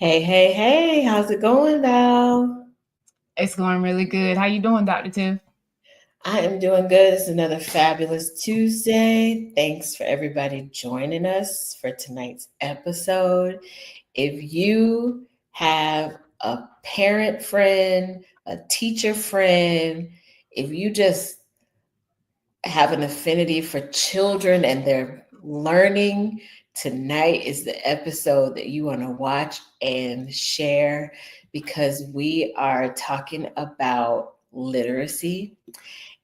Hey, how's it going, Val? It's going really good. How you doing, Dr. Tiff? I am doing good. It's another fabulous Tuesday. Thanks for everybody joining us for tonight's episode. If you have a parent friend, a teacher friend, if you just have an affinity for children and their learning, tonight is the episode that you want to watch and share because we are talking about literacy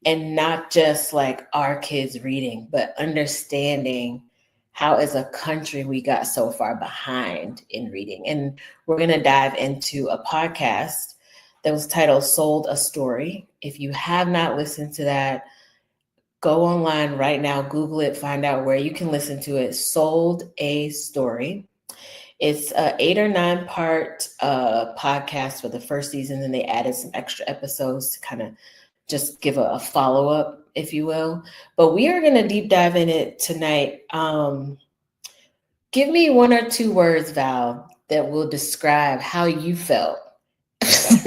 and not just like our kids reading, but understanding how, as a country, we got so far behind in reading. And we're going to dive into a podcast that was titled Sold a Story. If you have not listened to that, go online right now, Google it, find out where you can listen to it. Sold a Story. It's a 8 or 9 part podcast for the first season, and they added some extra episodes to kind of just give a follow up, if you will. But we are going to deep dive in it tonight. Give me 1 or 2 words, Val, that will describe how you felt. Just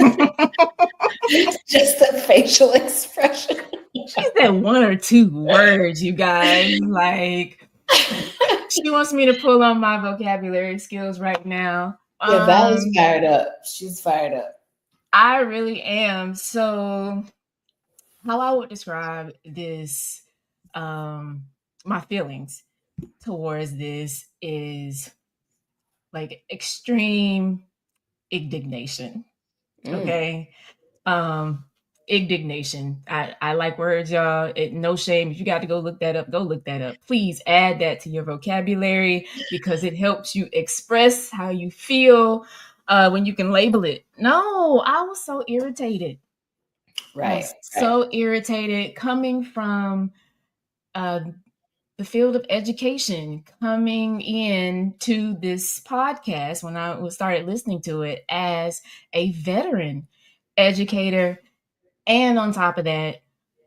the facial expression. She said 1 or 2 words, you guys. Like, she wants me to pull on my vocabulary skills right now. Yeah, Val is fired up. She's fired up. I really am. So, how I would describe this, my feelings towards this is like extreme indignation. Mm. Okay. Um, Indignation. I like words, y'all. No shame. If you got to go look that up, go look that up. Please add that to your vocabulary because it helps you express how you feel when you can label it. No, I was so irritated. I Right, was right. so irritated coming from uh, the field of education, coming in to this podcast when I started listening to it as a veteran educator, and on top of that,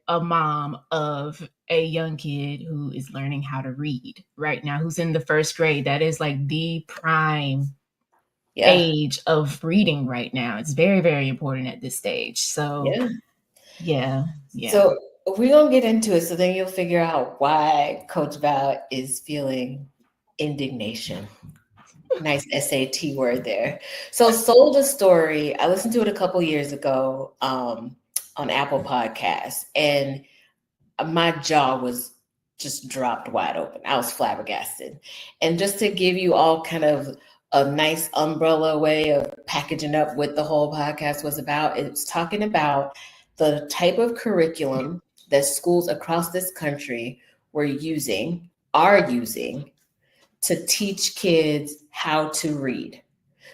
a mom of a young kid who is learning how to read right now, who's in the first grade. That is like the prime Yeah, age of reading right now. It's very, very important at this stage. So, yeah. yeah, yeah. So we're gonna get into it. So then you'll figure out why Coach Val is feeling indignation. Nice SAT word there. So Sold a Story. I listened to it a couple years ago on Apple Podcasts, and my jaw was just dropped wide open. I was flabbergasted. And just to give you all kind of a nice umbrella way of packaging up what the whole podcast was about, it's talking about the type of curriculum that schools across this country are using to teach kids how to read.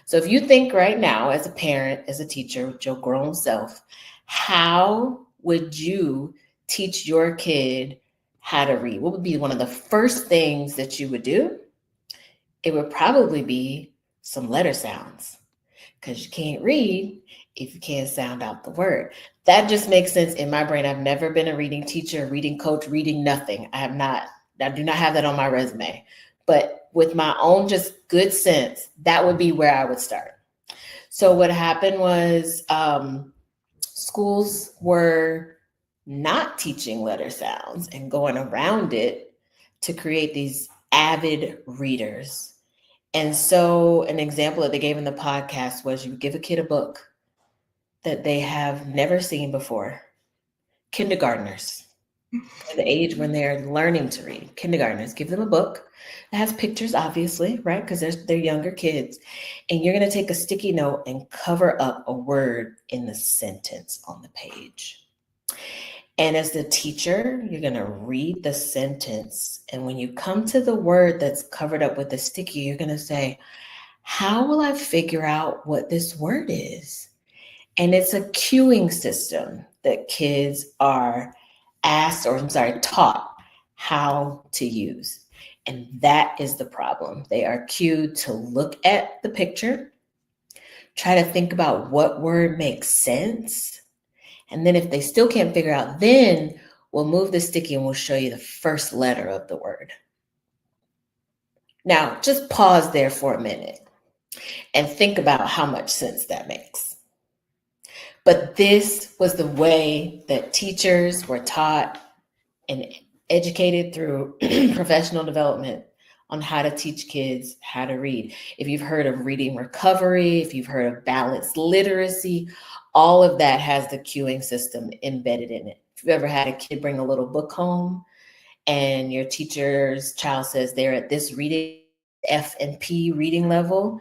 So if you think right now, as a parent, as a teacher, with your grown self, how would you teach your kid how to read? What would be one of the first things that you would do? It would probably be some letter sounds because you can't read if you can't sound out the word. That just makes sense in my brain. I've never been a reading teacher, reading coach, reading nothing. I do not have that on my resume. But with my own just good sense, that would be where I would start. So what happened was schools were not teaching letter sounds and going around it to create these avid readers. And so an example that they gave in the podcast was you give a kid a book that they have never seen before. Kindergartners, the age when they're learning to read. Kindergartners, give them a book that has pictures, obviously, right? Because they're younger kids. And you're going to take a sticky note and cover up a word in the sentence on the page. And as the teacher, you're going to read the sentence. And when you come to the word that's covered up with the sticky, you're going to say, how will I figure out what this word is? And it's a cueing system that kids are taught how to use. And that is the problem. They are cued to look at the picture, try to think about what word makes sense. And then if they still can't figure out, then we'll move the sticky and we'll show you the first letter of the word. Now, just pause there for a minute. And think about how much sense that makes. But this was the way that teachers were taught and educated through professional development on how to teach kids how to read. If you've heard of reading recovery, if you've heard of balanced literacy, all of that has the cueing system embedded in it. If you've ever had a kid bring a little book home and your teacher's child says they're at this reading F and P reading level,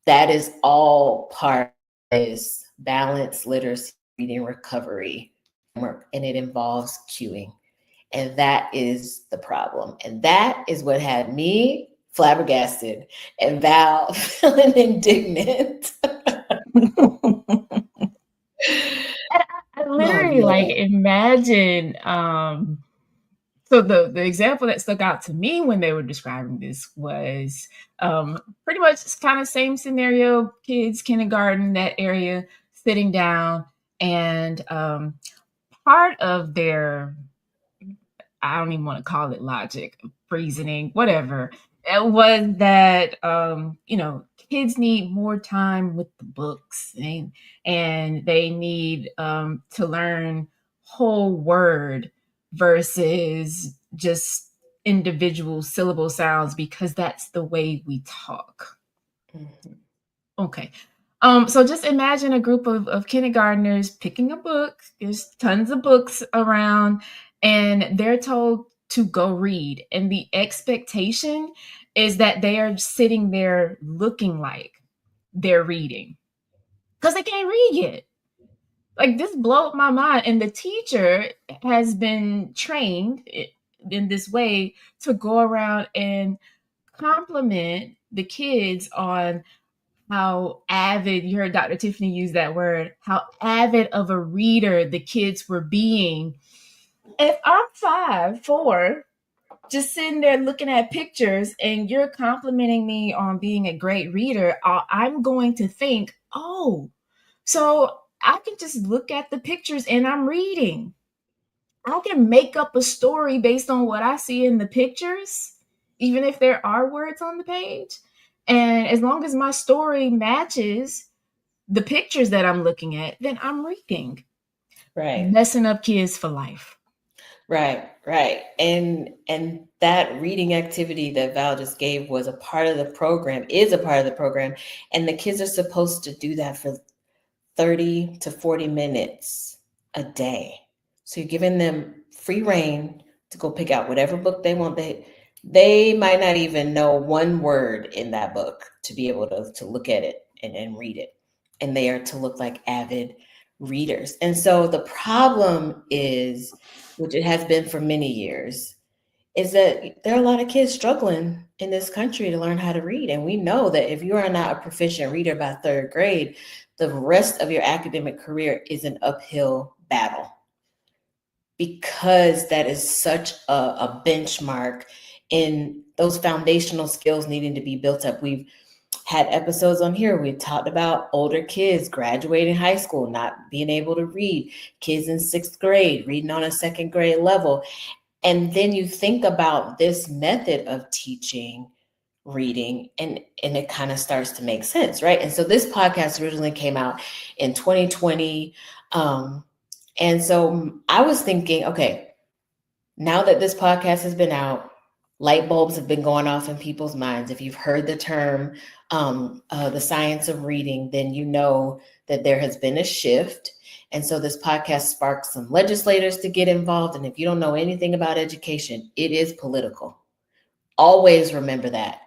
that is all part of this balanced literacy reading recovery work, and it involves cueing. And that is the problem. And that is what had me flabbergasted and Val feeling indignant. I literally like imagine so the example that stuck out to me when they were describing this was pretty much kind of same scenario, kids, kindergarten, that area, sitting down, and part of their, I don't even want to call it logic, reasoning, whatever, it was that kids need more time with the books, and they need to learn whole word versus just individual syllable sounds, because that's the way we talk. Mhm. Okay. So just imagine a group of kindergartners picking a book. There's tons of books around, and they're told to go read. And the expectation is that they are sitting there looking like they're reading because they can't read yet. Like, this blew my mind. And the teacher has been trained in this way to go around and compliment the kids on how avid, you heard Dr. Tiffany use that word, how avid of a reader the kids were being. If I'm 5, 4, just sitting there looking at pictures and you're complimenting me on being a great reader, I'm going to think, oh, so I can just look at the pictures and I'm reading. I can make up a story based on what I see in the pictures, even if there are words on the page. And as long as my story matches the pictures that I'm looking at, then I'm reading. Right. Messing up kids for life. Right. And that reading activity that Val just gave was a part of the program, is a part of the program. And the kids are supposed to do that for 30 to 40 minutes a day. So you're giving them free reign to go pick out whatever book they want. They might not even know one word in that book to be able to look at it and read it. And they are to look like avid readers. And so the problem is, which it has been for many years, is that there are a lot of kids struggling in this country to learn how to read. And we know that if you are not a proficient reader by 3rd grade, the rest of your academic career is an uphill battle, because that is such a benchmark in those foundational skills needing to be built up. We've had episodes on here. We've talked about older kids graduating high school, not being able to read, kids in 6th grade, reading on a 2nd grade level. And then you think about this method of teaching reading, and it kind of starts to make sense, right? And so this podcast originally came out in 2020. And so I was thinking, okay, now that this podcast has been out, light bulbs have been going off in people's minds. If you've heard the term, the science of reading, then you know that there has been a shift. And so this podcast sparked some legislators to get involved. And if you don't know anything about education, it is political. Always remember that.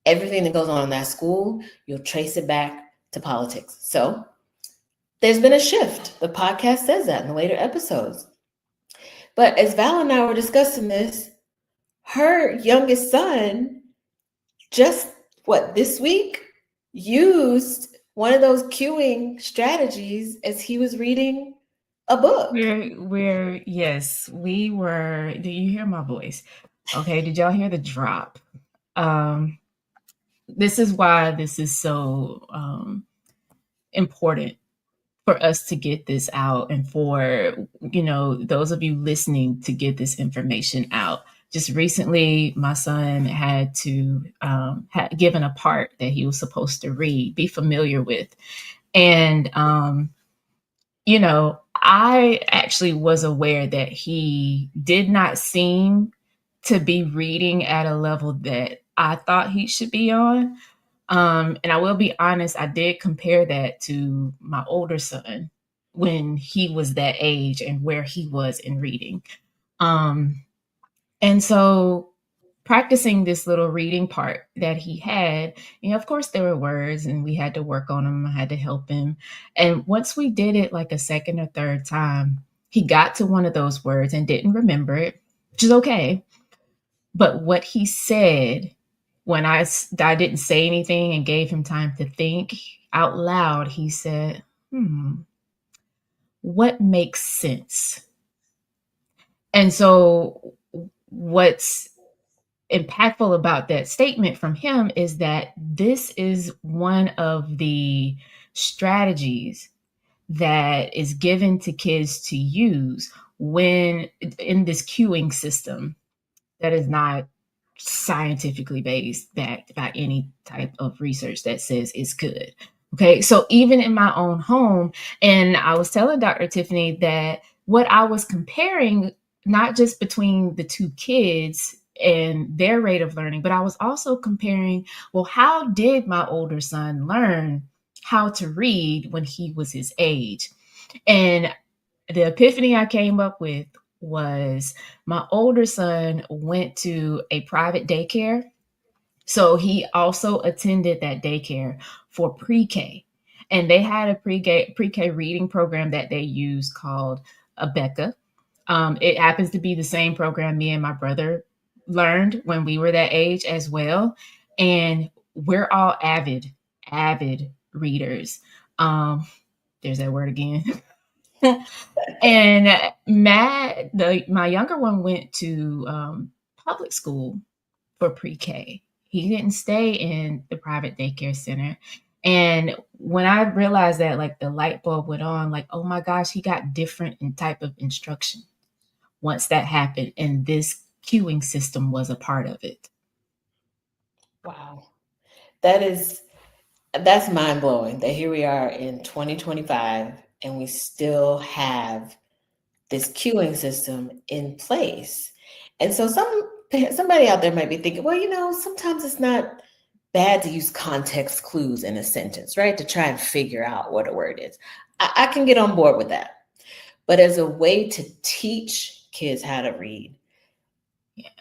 Everything that goes on in that school, you'll trace it back to politics. So there's been a shift. The podcast says that in the later episodes. But as Val and I were discussing this, her youngest son just this week used one of those cueing strategies as he was reading a book. Yes, we were. Do you hear my voice? Okay, did y'all hear the drop? This is why this is so important for us to get this out, and for those of you listening to get this information out, just recently, my son had to had given a part that he was supposed to read, be familiar with. And, I actually was aware that he did not seem to be reading at a level that I thought he should be on. And I will be honest, I did compare that to my older son when he was that age and where he was in reading. Um, and so practicing this little reading part that he had, of course there were words and we had to work on them. I had to help him. And once we did it like a second or third time, he got to one of those words and didn't remember it, which is okay. But what he said when I didn't say anything and gave him time to think out loud, he said, what makes sense? And so what's impactful about that statement from him is that this is one of the strategies that is given to kids to use when in this cueing system that is not scientifically based, backed by any type of research that says it's good. Okay, so even in my own home, and I was telling Dr. Tiffany that what I was comparing, not just between the two kids and their rate of learning, but I was also comparing, well, how did my older son learn how to read when he was his age? And the epiphany I came up with was my older son went to a private daycare. So he also attended that daycare for pre-K. And they had a pre-K reading program that they use called Abeka. It happens to be the same program me and my brother learned when we were that age as well. And we're all avid readers. There's that word again. And Matt, my younger one, went to public school for pre-K. He didn't stay in the private daycare center. And when I realized that, like the light bulb went on, like, oh my gosh, he got different in type of instruction once that happened. And this cueing system was a part of it. Wow. That's mind blowing that here we are in 2025 and we still have this cueing system in place. And so somebody out there might be thinking, well, sometimes it's not bad to use context clues in a sentence, right? To try and figure out what a word is. I can get on board with that. But as a way to teach kids how to read,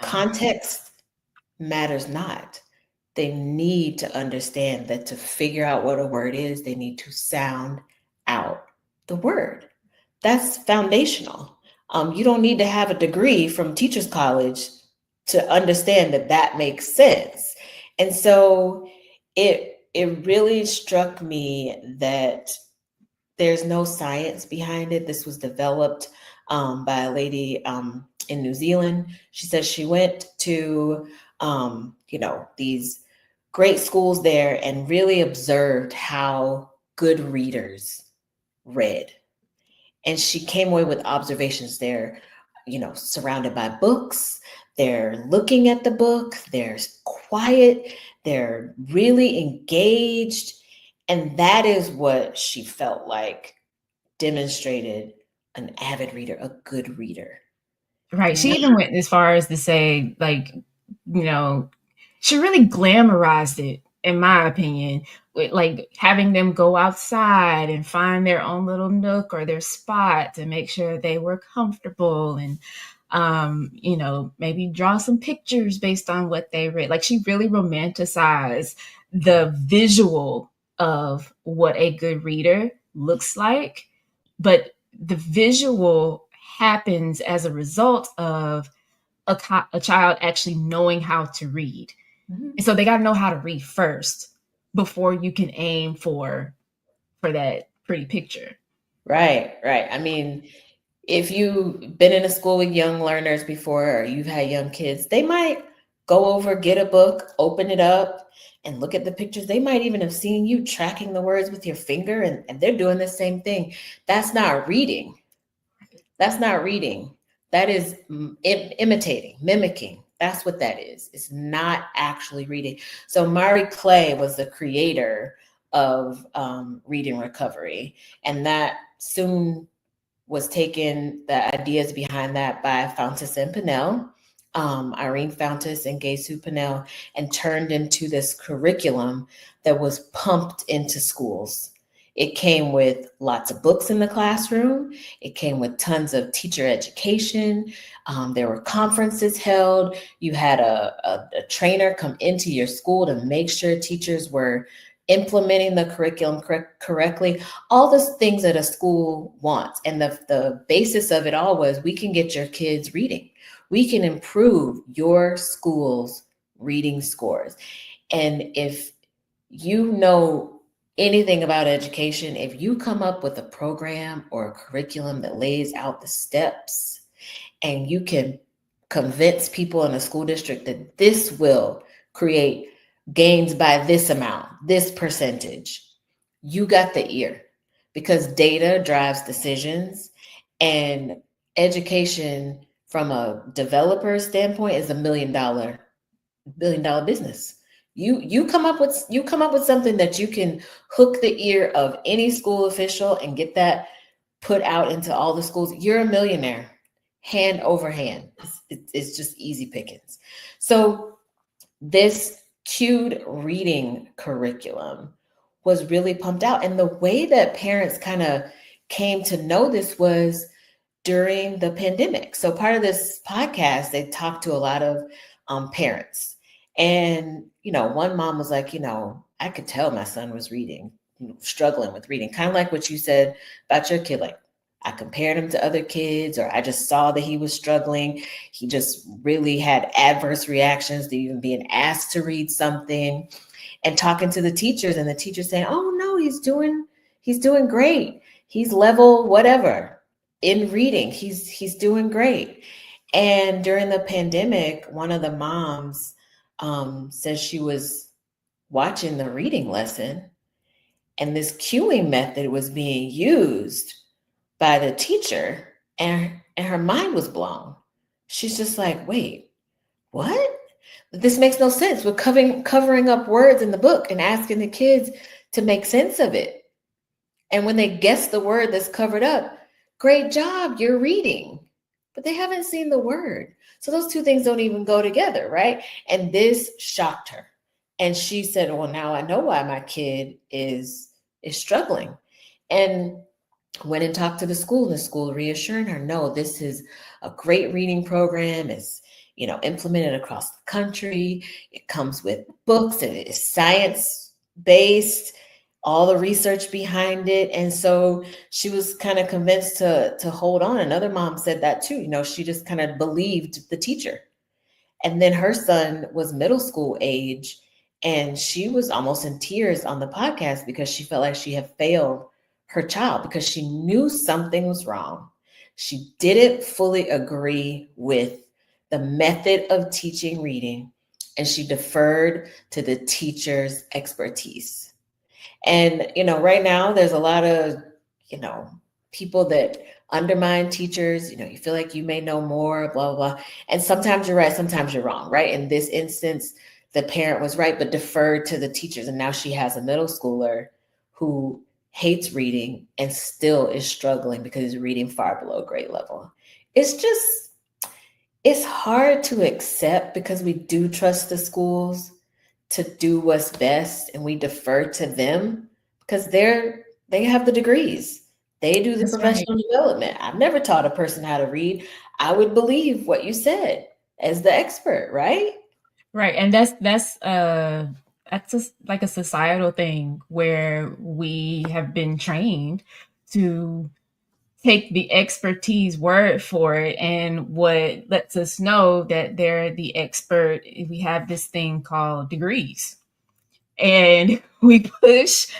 context matters not. They need to understand that to figure out what a word is, they need to sound out the word. That's foundational. You don't need to have a degree from Teachers College to understand that makes sense. And so it really struck me that there's no science behind it. This was developed by a lady in New Zealand. She says she went to these great schools there and really observed how good readers read. And she came away with observations. They're, surrounded by books. They're looking at the book. They're quiet. They're really engaged. And that is what she felt like demonstrated an avid reader, a good reader. Right. She even went as far as to say, like, she really glamorized it, in my opinion, with like having them go outside and find their own little nook or their spot to make sure they were comfortable and, maybe draw some pictures based on what they read. Like she really romanticized the visual of what a good reader looks like, but the visual happens as a result of a child actually knowing how to read. Mm-hmm. And so they got to know how to read first before you can aim for that pretty picture. Right. I mean, if you've been in a school with young learners before, or you've had young kids, they might go over, get a book, open it up, and look at the pictures. They might even have seen you tracking the words with your finger, and they're doing the same thing. That's not reading. That's That is imitating, mimicking. That's what that is. It's not actually reading. So Mari Clay was the creator of reading recovery, and that soon was taken, the ideas behind that, by Fountas and Pinnell, Irene Fountas and Gay-Sue Pinnell, and turned into this curriculum that was pumped into schools. It came with lots of books in the classroom. It came with tons of teacher education. There were conferences held. You had a trainer come into your school to make sure teachers were implementing the curriculum correctly, all those things that a school wants. And the basis of it all was, we can get your kids reading. We can improve your school's reading scores. And if you know anything about education, if you come up with a program or a curriculum that lays out the steps, and you can convince people in a school district that this will create gains by this amount, this percentage, you got the ear, because data drives decisions, and education from a developer standpoint is $1 billion business. You come up with something that you can hook the ear of any school official and get that put out into all the schools. You're a millionaire, hand over hand. It's just easy pickings. So this cued reading curriculum was really pumped out. And the way that parents kind of came to know this was during the pandemic. So part of this podcast, they talked to a lot of parents. And, one mom was like, I could tell my son was reading, struggling with reading, kind of like what you said about your kid. Like, I compared him to other kids, or I just saw that he was struggling. He just really had adverse reactions to even being asked to read something, and talking to the teachers, and the teachers saying, oh no, he's doing great. He's level whatever in reading. He's doing great. And during the pandemic, one of the moms says she was watching the reading lesson, and this cueing method was being used by the teacher, and her mind was blown. She's just like, wait, what? This makes no sense. We're covering up words in the book and asking the kids to make sense of it. And when they guess the word that's covered up, great job, you're reading. But they haven't seen the word. So those two things don't even go together, right? And this shocked her. And she said, well, now I know why my kid is struggling. And went and talked to the school reassuring her, no, this is a great reading program. It's, implemented across the country. It comes with books, and it is science-based, all the research behind it. And so she was kind of convinced to hold on. Another mom said that too. She just kind of believed the teacher. And then her son was middle school age, and she was almost in tears on the podcast because she felt like she had failed her child, because she knew something was wrong. She didn't fully agree with the method of teaching reading, and she deferred to the teacher's expertise. And, right now there's a lot of, people that undermine teachers. You feel like you may know more, blah, blah, blah. And sometimes you're right, sometimes you're wrong, right? In this instance, the parent was right, but deferred to the teachers. And now she has a middle schooler who hates reading and still is struggling because he's reading far below grade level. It's hard to accept, because we do trust the schools to do what's best, and we defer to them because they have the degrees. They do the That's professional development. I've never taught a person how to read. I would believe what you said as the expert, right? Right. And that's just like a societal thing where we have been trained to take the expertise word for it. And what lets us know that they're the expert, we have this thing called degrees. And we push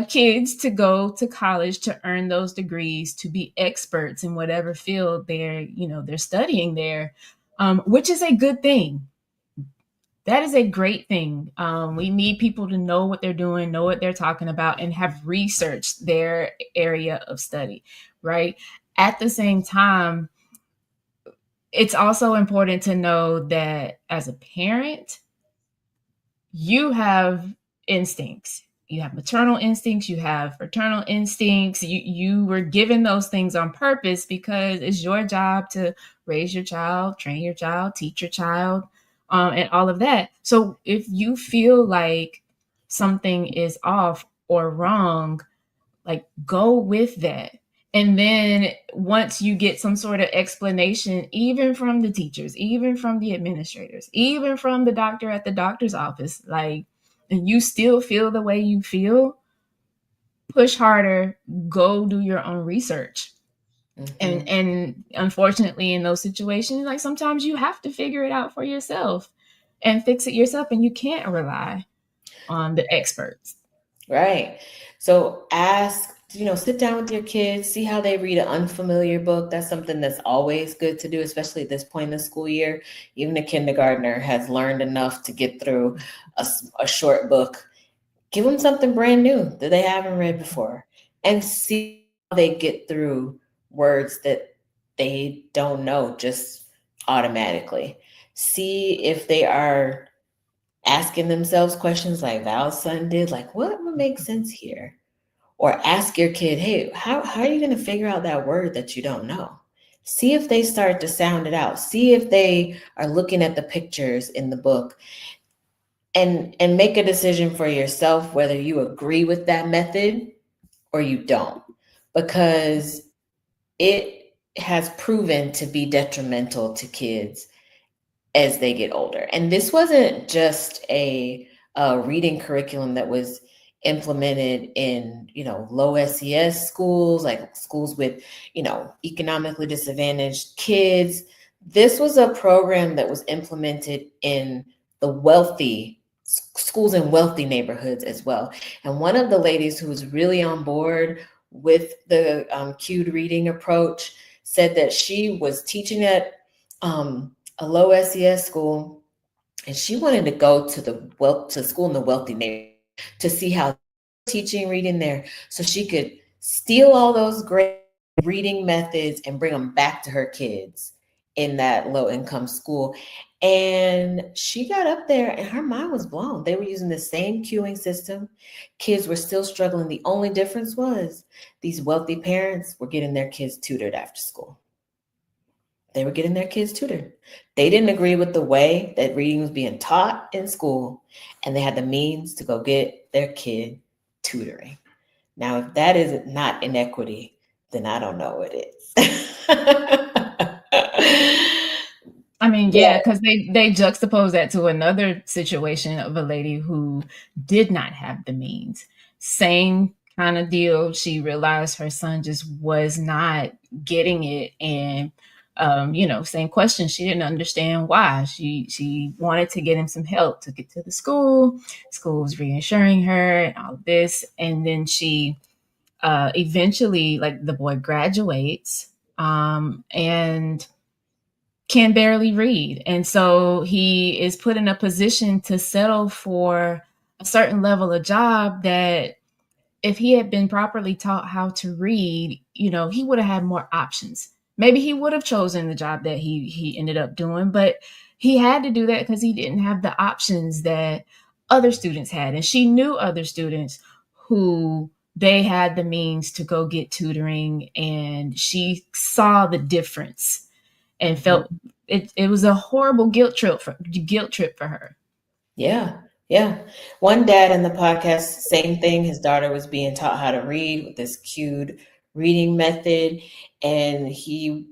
kids to go to college to earn those degrees, to be experts in whatever field they're studying there, which is a good thing. That is a great thing. We need people to know what they're doing, know what they're talking about, and have researched their area of study, right? At the same time, it's also important to know that as a parent, you have instincts. You have maternal instincts, you have fraternal instincts. You were given those things on purpose because it's your job to raise your child, train your child, teach your child, and all of that. So if you feel like something is off or wrong, like go with that. And then once you get some sort of explanation, even from the teachers, even from the administrators, even from the doctor at the doctor's office, like, and you still feel the way you feel, push harder, go do your own research. Mm-hmm. And unfortunately in those situations, like sometimes you have to figure it out for yourself and fix it yourself, and you can't rely on the experts. Right. So ask, sit down with your kids, see how they read an unfamiliar book. That's something that's always good to do, especially at this point in the school year. Even a kindergartner has learned enough to get through a short book. Give them something brand new that they haven't read before and see how they get through words that they don't know just automatically. See if they are asking themselves questions like Val's son did, like, what would make sense here? Or ask your kid, hey, how are you going to figure out that word that you don't know? See if they start to sound it out. See if they are looking at the pictures in the book, and make a decision for yourself whether you agree with that method or you don't, because it has proven to be detrimental to kids as they get older. And this wasn't just a reading curriculum that was implemented in, low SES schools, like schools with, economically disadvantaged kids. This was a program that was implemented in the wealthy schools in wealthy neighborhoods as well. And one of the ladies who was really on board with the cued reading approach said that she was teaching at a low SES school, and she wanted to go to school in the wealthy neighborhood to see how teaching reading there, so she could steal all those great reading methods and bring them back to her kids in that low income school. And she got up there and her mind was blown. They were using the same cueing system. Kids were still struggling. The only difference was these wealthy parents were getting their kids tutored after school. They were getting their kids tutored. They didn't agree with the way that reading was being taught in school, and they had the means to go get their kid tutoring. Now, if that is not inequity, then I don't know what is. I mean, Yeah. yeah, because they juxtapose that to another situation of a lady who did not have the means. Same kind of deal. She realized her son just was not getting it, and same question. She didn't understand why. She wanted to get him some help to get to the school. School was reassuring her and all this, and then she eventually, like, the boy graduates, and can barely read. And so he is put in a position to settle for a certain level of job that if he had been properly taught how to read, he would have had more options. Maybe he would have chosen the job that he ended up doing, but he had to do that because he didn't have the options that other students had. And she knew other students who they had the means to go get tutoring, and she saw the difference and felt it was a horrible guilt trip for her. Yeah. Yeah. One dad in the podcast, same thing. His daughter was being taught how to read with this cued reading method. And he,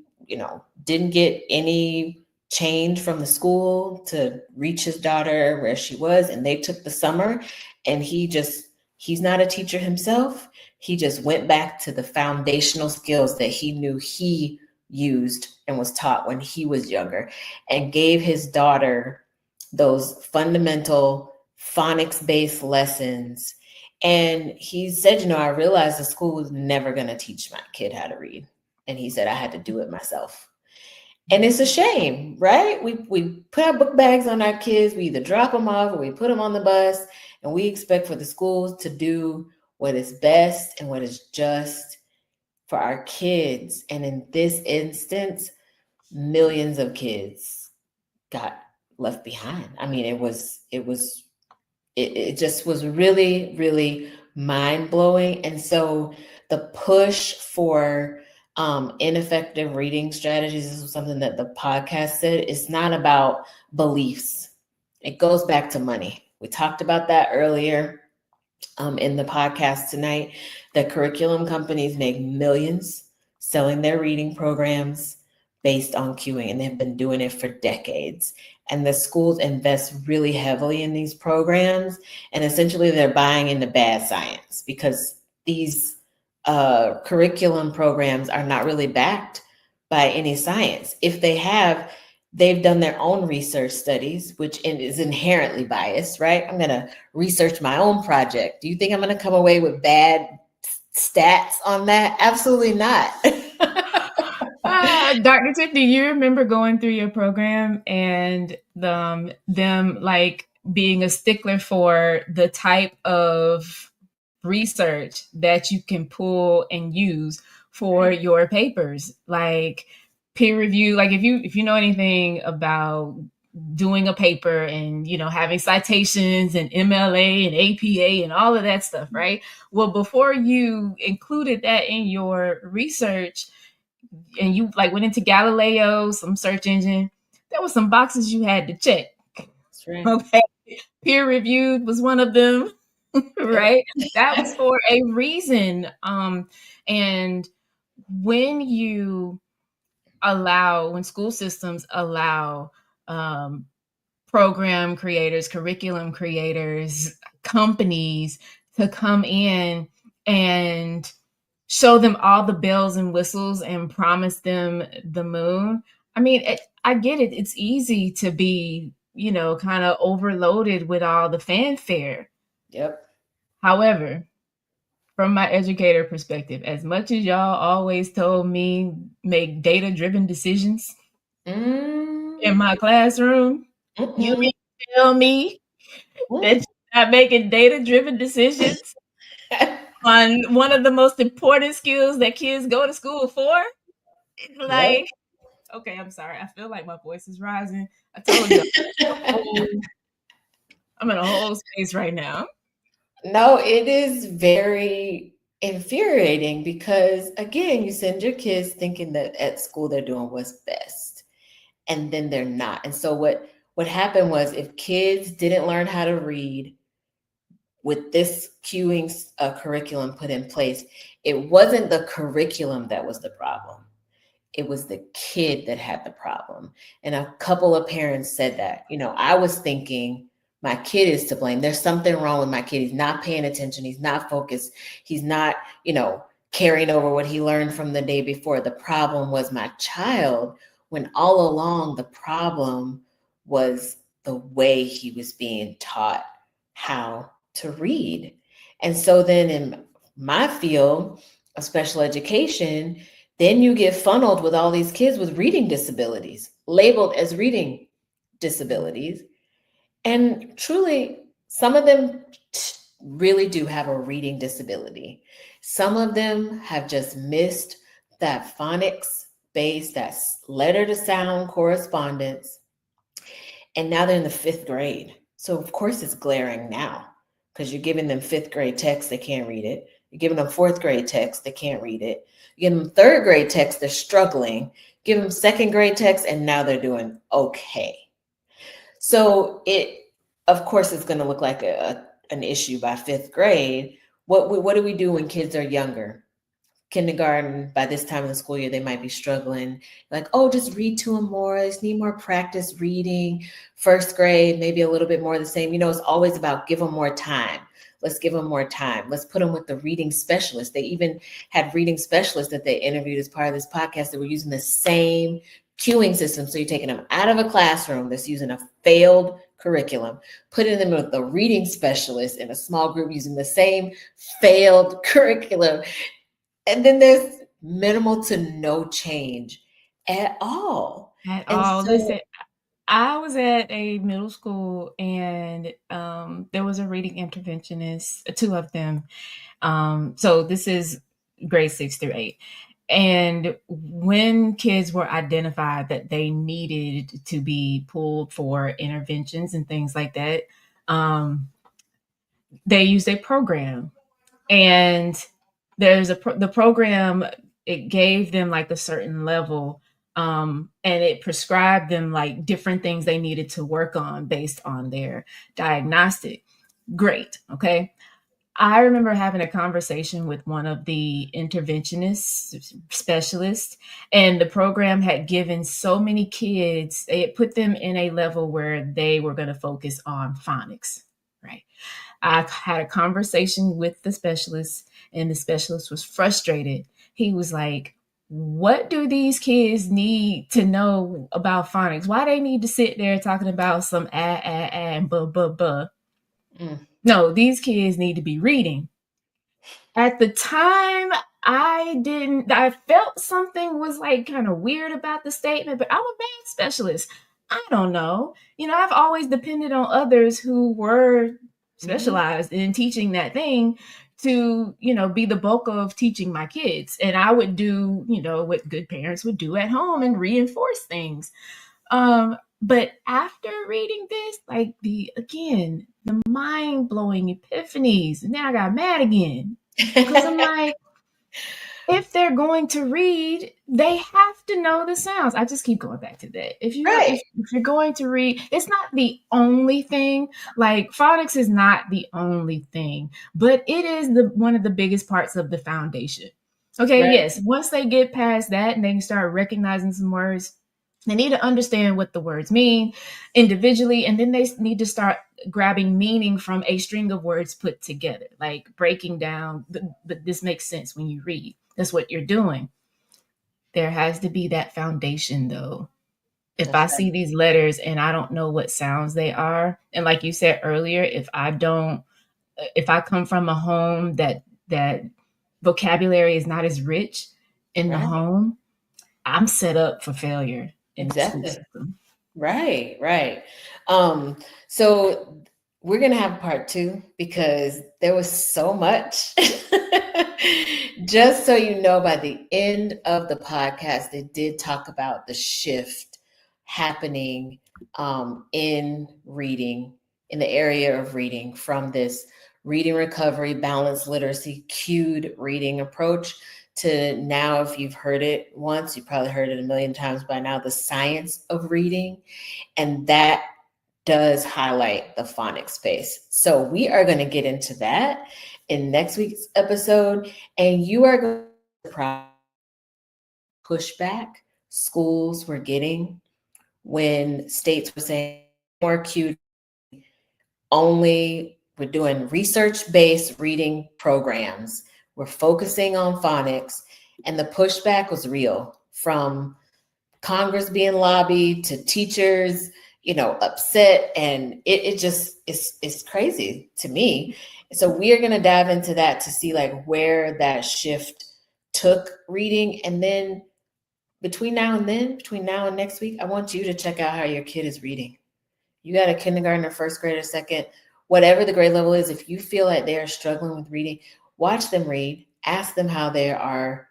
didn't get any change from the school to reach his daughter where she was. And they took the summer, and he's not a teacher himself. He just went back to the foundational skills that he knew he used and was taught when he was younger, and gave his daughter those fundamental phonics based lessons. And he said, I realized the school was never going to teach my kid how to read. And he said, I had to do it myself. And it's a shame, right? We put our book bags on our kids. We either drop them off or we put them on the bus, and we expect for the schools to do what is best and what is just for our kids. And in this instance, millions of kids got left behind. I mean, it just was really, really mind blowing. And so the push for ineffective reading strategies, this was something that the podcast said, it's not about beliefs. It goes back to money. We talked about that earlier in the podcast tonight. The curriculum companies make millions selling their reading programs based on cueing, and they've been doing it for decades. And the schools invest really heavily in these programs, and essentially they're buying into bad science because these curriculum programs are not really backed by any science. If they have, they've done their own research studies, which is inherently biased, right? I'm going to research my own project. Do you think I'm going to come away with bad stats on that? Absolutely not. Dr. Tiffany, you remember going through your program and them like being a stickler for the type of research that you can pull and use for your papers, like peer review. Like if you know anything about doing a paper and having citations and MLA and APA and all of that stuff, right? Well, before you included that in your research and you like went into Galileo, some search engine, there was some boxes you had to check. That's right. Okay. Peer reviewed was one of them. Right? That was for a reason. And when school systems allow program creators, curriculum creators, companies to come in and show them all the bells and whistles and promise them the moon. I mean, I get it. It's easy to be, kind of overloaded with all the fanfare. Yep. However, from my educator perspective, as much as y'all always told me make data-driven decisions in my classroom, you mean to tell me that you're not making data-driven decisions on one of the most important skills that kids go to school for? Like, okay, I'm sorry. I feel like my voice is rising. I told you, I'm in a whole space right now. No, it is very infuriating because, again, you send your kids thinking that at school they're doing what's best, and then they're not. And so what happened was, if kids didn't learn how to read with this cueing curriculum put in place, it wasn't the curriculum that was the problem. It was the kid that had the problem. And a couple of parents said that. I was thinking, my kid is to blame. There's something wrong with my kid. He's not paying attention. He's not focused. He's not, carrying over what he learned from the day before. The problem was my child, when all along the problem was the way he was being taught how to read. And so then in my field of special education, then you get funneled with all these kids with reading disabilities, labeled as reading disabilities. And truly, some of them really do have a reading disability. Some of them have just missed that phonics base, that letter to sound correspondence. And now they're in the 5th grade. So of course it's glaring now because you're giving them 5th grade text, they can't read it. You're giving them 4th grade text, they can't read it. You give them 3rd grade text, they're struggling. Give them 2nd grade text, and now they're doing okay. So it, of course, is going to look like an issue by 5th grade. What do we do when kids are younger? Kindergarten, by this time of the school year, they might be struggling. Like, oh, just read to them more. They just need more practice reading. 1st grade, maybe a little bit more the same. It's always about give them more time. Let's give them more time. Let's put them with the reading specialist. They even had reading specialists that they interviewed as part of this podcast that were using the same cueing system. So you're taking them out of a classroom that's using a failed curriculum, putting them with the reading specialist in a small group using the same failed curriculum. And then there's minimal to no change at all. Listen, I was at a middle school and there was a reading interventionist, 2 of them. So this is grade 6 through 8. And when kids were identified that they needed to be pulled for interventions and things like that, they used a program. And the program, it gave them like a certain level, and it prescribed them like different things they needed to work on based on their diagnostic. Great. Okay. I remember having a conversation with one of the interventionists specialists, and the program had given so many kids, they had put them in a level where they were going to focus on phonics, right? I had a conversation with the specialist, and the specialist was frustrated. He was like, what do these kids need to know about phonics? Why they need to sit there talking about some and buh, buh, buh? Mm. No, these kids need to be reading. At the time, I felt something was like kind of weird about the statement, but I'm a math specialist. I don't know. I've always depended on others who were specialized in teaching that thing to, be the bulk of teaching my kids. And I would do, what good parents would do at home and reinforce things. But after reading this, like the mind blowing epiphanies, and then I got mad again because I'm like, if they're going to read, they have to know the sounds. I just keep going back to that. If you're going to read, it's not the only thing. Like phonics is not the only thing, but it is one of the biggest parts of the foundation. Okay, Right. yes. Once they get past that and they can start recognizing some words, they need to understand what the words mean individually, and then they need to start grabbing meaning from a string of words put together, like breaking down, but this makes sense when you read. That's what you're doing. There has to be that foundation, though. If I see these letters and I don't know what sounds they are, and like you said earlier, if I come from a home that vocabulary is not as rich in the home, I'm set up for failure in the school system. Right. So we're going to have part 2 because there was so much. Just so you know, by the end of the podcast, they did talk about the shift happening in reading, in the area of reading, from this reading recovery, balanced literacy, cued reading approach to now, if you've heard it once, you probably heard it a million times by now, the science of reading. And that does highlight the phonics space. So we are going to get into that in next week's episode. And you are going to surprise pushback schools were getting when states were saying more cued, only we're doing research-based reading programs. We're focusing on phonics, and the pushback was real, from Congress being lobbied to teachers, upset, and it just is crazy to me. So we are going to dive into that to see like where that shift took reading, and then between now and next week, I want you to check out how your kid is reading. You got a kindergartner, first grader, second, whatever the grade level is. If you feel like they are struggling with reading, watch them read. Ask them how they are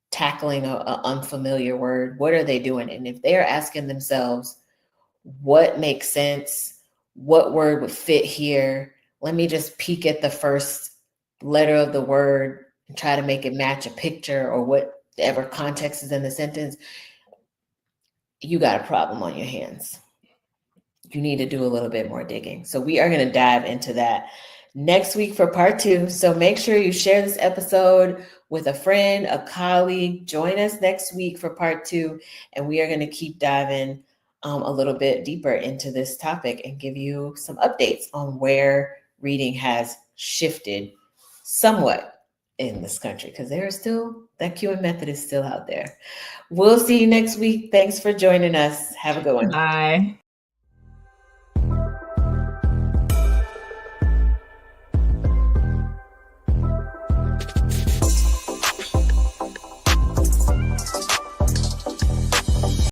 tackling an unfamiliar word. What are they doing? And if they're asking themselves, what makes sense? What word would fit here? Let me just peek at the first letter of the word and try to make it match a picture or whatever context is in the sentence. You got a problem on your hands. You need to do a little bit more digging. So we are going to dive into that next week for part 2. So make sure you share this episode with a friend, a colleague. Join us next week for part 2. And we are going to keep diving a little bit deeper into this topic and give you some updates on where reading has shifted somewhat in this country, because there is still, that cueing method is still out there. We'll see you next week. Thanks for joining us. Have a good one. Bye.